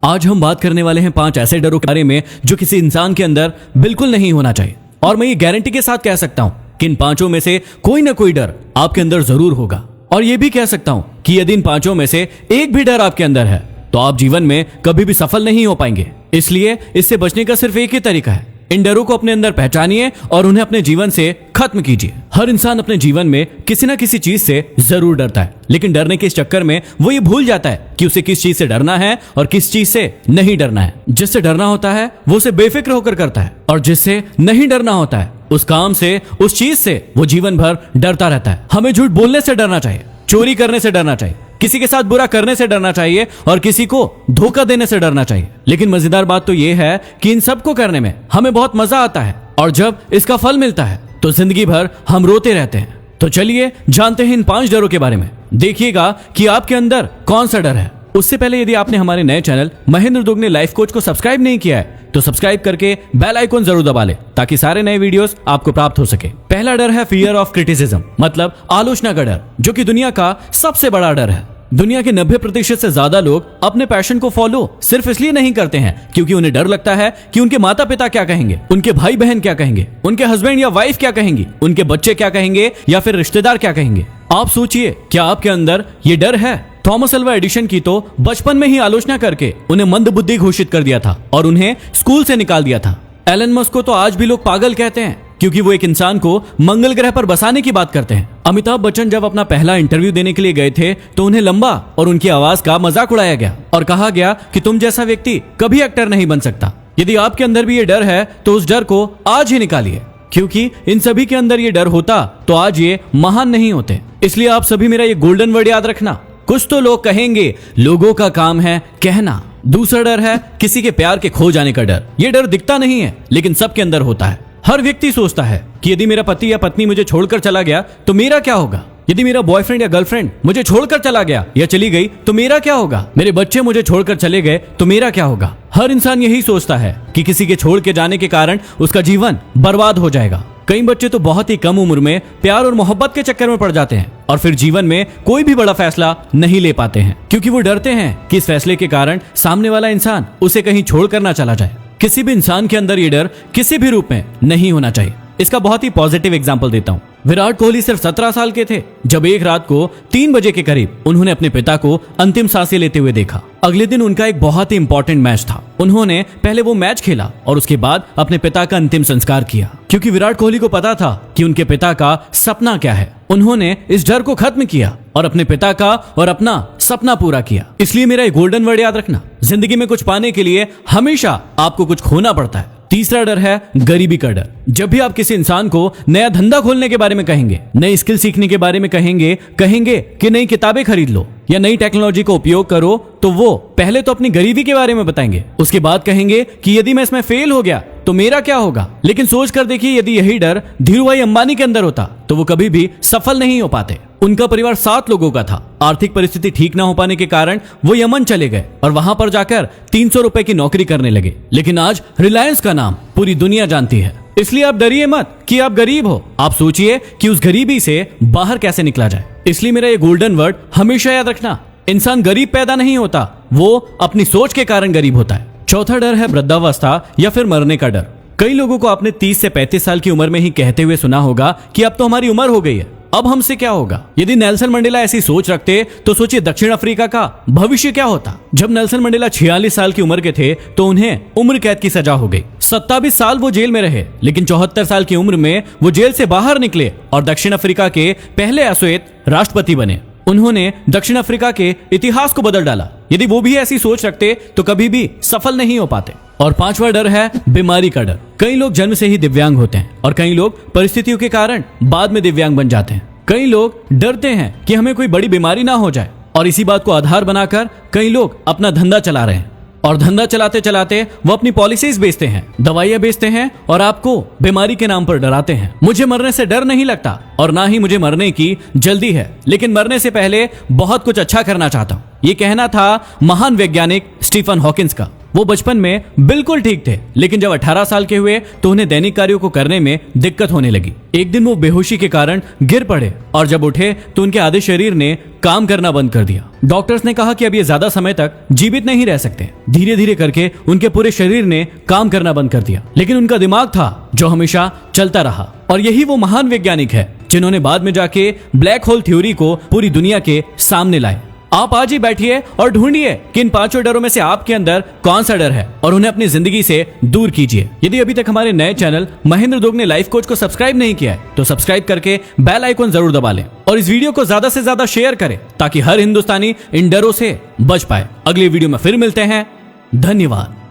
आज हम बात करने वाले हैं 5 ऐसे डरों के बारे में जो किसी इंसान के अंदर बिल्कुल नहीं होना चाहिए। और मैं ये गारंटी के साथ कह सकता हूं कि इन 5 में से कोई ना कोई डर आपके अंदर जरूर होगा। और ये भी कह सकता हूं कि यदि इन 5 में से एक भी डर आपके अंदर है तो आप जीवन में कभी भी सफल नहीं हो पाएंगे। इसलिए इससे बचने का सिर्फ एक ही तरीका है, इन डरों को अपने अंदर पहचानिए और उन्हें अपने जीवन से खत्म कीजिए। हर इंसान अपने जीवन में किसी ना किसी चीज से जरूर डरता है, लेकिन डरने के इस चक्कर में वो ये भूल जाता है कि उसे किस चीज से डरना है और किस चीज से नहीं डरना है। जिससे डरना होता है वो उसे बेफिक्र होकर करता है, और जिससे नहीं डरना होता है उस काम से, उस चीज से वो जीवन भर डरता रहता है। हमें झूठ बोलने से डरना चाहिए, चोरी करने से डरना चाहिए, किसी के साथ बुरा करने से डरना चाहिए और किसी को धोखा देने से डरना चाहिए। लेकिन मजेदार बात तो यह है कि इन सब को करने में हमें बहुत मजा आता है, और जब इसका फल मिलता है तो जिंदगी भर हम रोते रहते हैं। तो चलिए जानते हैं इन 5 डरों के बारे में। देखिएगा कि आपके अंदर कौन सा डर है। उससे पहले यदि आपने हमारे नए चैनल महेंद्र दुगने लाइफ कोच को सब्सक्राइब नहीं किया है तो सब्सक्राइब करके बेल आइकन जरूर दबा ले, ताकि सारे नए वीडियोस आपको प्राप्त हो सके। पहला डर है फियर ऑफ क्रिटिसिज्म, मतलब आलोचना का डर, जो कि दुनिया का सबसे बड़ा डर है। दुनिया के 90% से ज्यादा लोग अपने पैशन को फॉलो सिर्फ इसलिए नहीं करते हैं क्योंकि उन्हें डर लगता है कि उनके माता पिता क्या कहेंगे, उनके भाई बहन क्या कहेंगे, उनके हस्बैंड या वाइफ क्या कहेंगे, उनके बच्चे क्या कहेंगे या फिर रिश्तेदार क्या कहेंगे। आप सोचिए, क्या आपके अंदर ये डर है? थॉमस अल्वा एडिशन की तो बचपन में ही आलोचना करके उन्हें मंदबुद्धि घोषित कर दिया था और उन्हें स्कूल से निकाल दिया था। एलन मस्क को तो आज भी लोग पागल कहते हैं क्योंकि वो एक इंसान को मंगल ग्रह पर बसाने की बात करते हैं। अमिताभ बच्चन जब अपना पहला इंटरव्यू देने के लिए गए थे तो उन्हें लंबा और उनकी आवाज का मजाक उड़ाया गया और कहा गया कि तुम जैसा व्यक्ति कभी एक्टर नहीं बन सकता। यदि आपके अंदर भी ये डर है तो उस डर को आज ही निकालिए, क्योंकि इन सभी के अंदर ये डर होता तो आज ये महान नहीं होते। इसलिए आप सभी मेरा ये गोल्डन वर्ड याद रखना, कुछ तो लोग कहेंगे, लोगों का काम है कहना। दूसरा डर है किसी के प्यार के खो जाने का डर। ये डर दिखता नहीं है लेकिन सबके अंदर होता है। हर व्यक्ति सोचता है कि यदि मेरा पति या पत्नी मुझे छोड़कर चला गया तो मेरा क्या होगा, यदि मेरा बॉयफ्रेंड या गर्लफ्रेंड मुझे छोड़कर चला गया या चली गई तो मेरा क्या होगा, मेरे बच्चे मुझे छोड़कर चले गए तो मेरा क्या होगा। हर इंसान यही सोचता है कि किसी के छोड़ के जाने के कारण उसका जीवन बर्बाद हो जाएगा। कई बच्चे तो बहुत ही कम उम्र में प्यार और मोहब्बत के चक्कर में पड़ जाते हैं और फिर जीवन में कोई भी बड़ा फैसला नहीं ले पाते हैं, क्योंकि वो डरते हैं कि इस फैसले के कारण सामने वाला इंसान उसे कहीं छोड़कर ना चला जाए। किसी भी इंसान के अंदर ये डर किसी भी रूप में नहीं होना चाहिए। इसका बहुत ही पॉजिटिव एग्जांपल देता हूं। विराट कोहली सिर्फ 17 साल के थे जब एक रात को 3 बजे के करीब उन्होंने अपने पिता को अंतिम सांसें लेते हुए देखा। अगले दिन उनका एक बहुत ही इंपॉर्टेंट मैच था। उन्होंने पहले वो मैच खेला और उसके बाद अपने पिता का अंतिम संस्कार किया, क्योंकि विराट कोहली को पता था कि उनके पिता का सपना क्या है। उन्होंने इस डर को खत्म किया और अपने पिता का और अपना सपना पूरा किया। इसलिए मेरा ये गोल्डन वर्ड याद रखना, जिंदगी में कुछ पाने के लिए हमेशा आपको कुछ खोना पड़ता है। तीसरा डर है गरीबी का डर। जब भी आप किसी इंसान को नया धंधा खोलने के बारे में कहेंगे, नई स्किल सीखने के बारे में कहेंगे कि नई किताबें खरीद लो या नई टेक्नोलॉजी का उपयोग करो, तो वो पहले तो अपनी गरीबी के बारे में बताएंगे, उसके बाद कहेंगे कि यदि मैं इसमें फेल हो गया तो मेरा क्या होगा। लेकिन सोच कर देखिए, यदि यही डर धीरूभाई अंबानी के अंदर होता तो वो कभी भी सफल नहीं हो पाते। उनका परिवार 7 लोगों का था। आर्थिक परिस्थिति ठीक ना हो पाने के कारण वो यमन चले गए और वहां पर जाकर 300 रुपए की नौकरी करने लगे। लेकिन आज रिलायंस का नाम पूरी दुनिया जानती है। इसलिए आप डरिए मत कि आप गरीब हो, आप सोचिए कि उस गरीबी से बाहर कैसे निकला जाए। इसलिए मेरा ये गोल्डन वर्ड हमेशा याद रखना, इंसान गरीब पैदा नहीं होता, वो अपनी सोच के कारण गरीब होता है। चौथा डर है वृद्धावस्था या फिर मरने का डर। कई लोगों को आपने 30 से 35 साल की उम्र में ही कहते हुए सुना होगा कि अब तो हमारी उम्र हो गई है, अब हमसे क्या होगा। यदि नेल्सन मंडेला ऐसी सोच रखते तो सोचिए दक्षिण अफ्रीका का भविष्य क्या होता। जब नेल्सन मंडेला 46 साल की उम्र के थे तो उन्हें उम्र कैद की सजा हो गई। 27 साल वो जेल में रहे, लेकिन 74 साल की उम्र में वो जेल से बाहर निकले और दक्षिण अफ्रीका के पहले अश्वेत राष्ट्रपति बने। उन्होंने दक्षिण अफ्रीका के इतिहास को बदल डाला। यदि वो भी ऐसी सोच रखते तो कभी भी सफल नहीं हो पाते। और 5वां डर है बीमारी का डर। कई लोग जन्म से ही दिव्यांग होते हैं और कई लोग परिस्थितियों के कारण बाद में दिव्यांग बन जाते हैं। कई लोग डरते हैं कि हमें कोई बड़ी बीमारी ना हो जाए, और इसी बात को आधार बनाकर कई लोग अपना धंधा चला रहे हैं। और धंधा चलाते चलाते वो अपनी पॉलिसीज बेचते हैं, दवाइयां बेचते हैं और आपको बीमारी के नाम पर डराते हैं। मुझे मरने से डर नहीं लगता, और ना ही मुझे मरने की जल्दी है, लेकिन मरने से पहले बहुत कुछ अच्छा करना चाहता हूं। ये कहना था महान वैज्ञानिक स्टीफन हॉकिंस का। वो बचपन में बिल्कुल ठीक थे, लेकिन जब 18 साल के हुए तो उन्हें दैनिक कार्यों को करने में दिक्कत होने लगी। एक दिन वो बेहोशी के कारण गिर पड़े और जब उठे तो उनके आधे शरीर ने काम करना बंद कर दिया। डॉक्टर्स ने कहा कि अब ये ज्यादा समय तक जीवित नहीं रह सकते। धीरे धीरे करके उनके पूरे शरीर ने काम करना बंद कर दिया, लेकिन उनका दिमाग था जो हमेशा चलता रहा। और यही वो महान वैज्ञानिक है जिन्होंने बाद में जाके ब्लैक होल थ्योरी को पूरी दुनिया के सामने लाए। आप आज ही बैठिए और ढूंढिए कि इन 5 डरों में से आपके अंदर कौन सा डर है और उन्हें अपनी जिंदगी से दूर कीजिए। यदि अभी तक हमारे नए channel Mahendra Dogne life coach को सब्सक्राइब नहीं किया है तो सब्सक्राइब करके बेल आइकन जरूर दबा लें और इस वीडियो को ज्यादा से ज्यादा शेयर करें ताकि हर हिंदुस्तानी इन डरों से बच पाए। अगली वीडियो में फिर मिलते हैं। धन्यवाद।